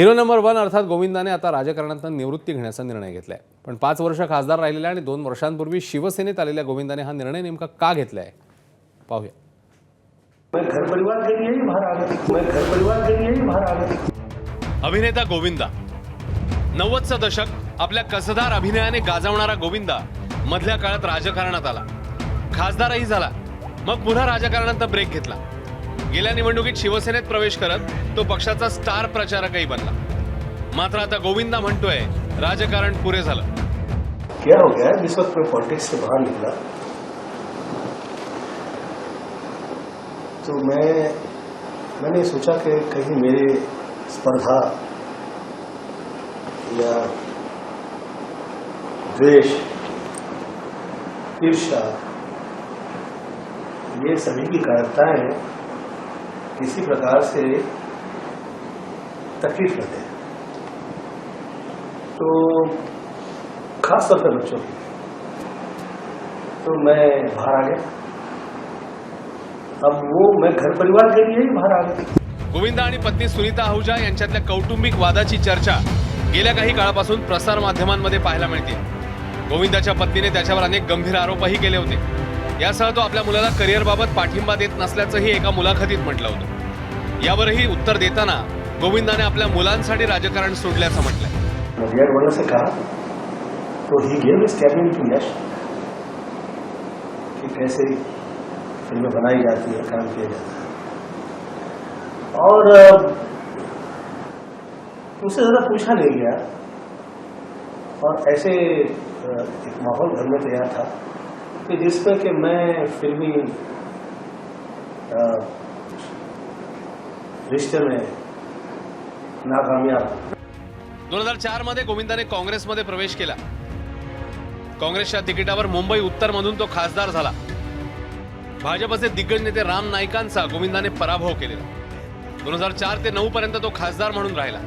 Hero number 1 अर्थात गोविंदाने आता राजकारणातून निवृत्ती घेण्याचा निर्णय घेतलाय। पण 5 वर्ष खासदार राहिलेल्या आणि 2 वर्षांपूर्वी शिवसेनेत आलेल्या गोविंदाने हा निर्णय नेमका का घेतलाय पाहूया। मैं घर परिवार के लिए ही बाहर आ गया। अभिनेता गोविंदा 90चं दशक आपल्या कसदार अभिनयाने गाजवणारा गोविंदा मधल्या काळात राजकारणात आला, खासदारही झाला, मग पुन्हा राजकारणात ब्रेक घेतला। गेल्या निवडणुकीत शिवसेनेत प्रवेश करत तो पक्षाचा स्टार प्रचारकही बनला। मात्र आता गोविंदा म्हणतोय राजकारण पुरे झालं। क्या हो गया जिस वक्त मैं पॉलिटिक्स से बाहर निकला तो मैंने सोचा कि कहीं मेरे स्पर्धा या द्वेष, ईर्ष्या, ये सभी की कायरताएं किसी प्रकार से तकलीफ लेते हैं, तो खास तौर पर बच्चों की। तो मैं बाहर आ गया। अब वो मैं घर परिवार के लिए ही बाहर आ गया। गोविंदा आणि पत्नी सुनीता आहुजा यांच्यातल्या कौटुंबिक वादाची चर्चा गेल्या काही काळापासून प्रसार माध्यमांमध्ये पाहायला मिळते। गोविंदाच्या पत्नीने त्याच्यावर अनेक गंभीर आरोपही केले होते। यासह तो आपल्या मुलाला करिअरबाबत पाठिंबा देत नसल्याचंही एका मुलाखतीत म्हटलं होतं। यावरही उत्तर देताना गोविंदाने आपल्या मुलांसाठी राजकारण सोडल्याचं म्हटलंय। रियाड वाला से कहा तो he gave his cabinet to Yash कि कैसे फिल्में बनाई जाती है, काम किया जाता है, और उससे ज़्यादा पूछा नहीं गया। और ऐसे एक माहौल घर में तैयार था कि जिसमें कि मैं फिल्मी रिश्ते में नाकामयाब। 2004 मध्ये गोविंदाने काँग्रेसमध्ये प्रवेश केला। काँग्रेसच्या तिकिटावर मुंबई उत्तर मधून तो खासदार झाला। भाजपचे दिग्गज नेते राम नाईकांचा गोविंदाने पराभव केलेला। 2004 ते 9 पर्यंत तो खासदार म्हणून राहिला।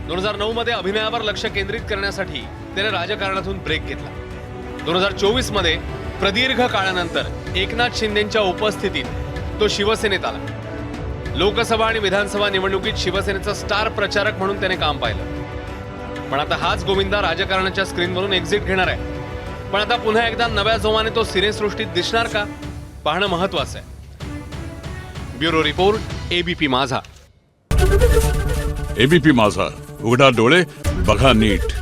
2009 मध्ये अभिनयावर लक्ष केंद्रित करण्यासाठी त्याने राजकारणातून ब्रेक घेतला। 2024 मध्ये प्रदीर्घ काळानंतर एकनाथ शिंदेंच्या उपस्थितीत तो शिवसेनेत आला। लोकसभा आणि विधानसभा निवडणुकीत शिवसेनेचा स्टार प्रचारक म्हणून त्याने काम पाहिलं। पण आता हाच गोविंदा राजकारणाच्या स्क्रीनवरून एक्झिट घेणार आहे। पण आता पुन्हा एकदा नव्या जोमाने तो सिनेसृष्टीत दिसणार का पाहणं महत्त्वाचं आहे। ब्युरो रिपोर्ट एबीपी माझा। एबीपी माझा, उघडा डोळे बघा नीट।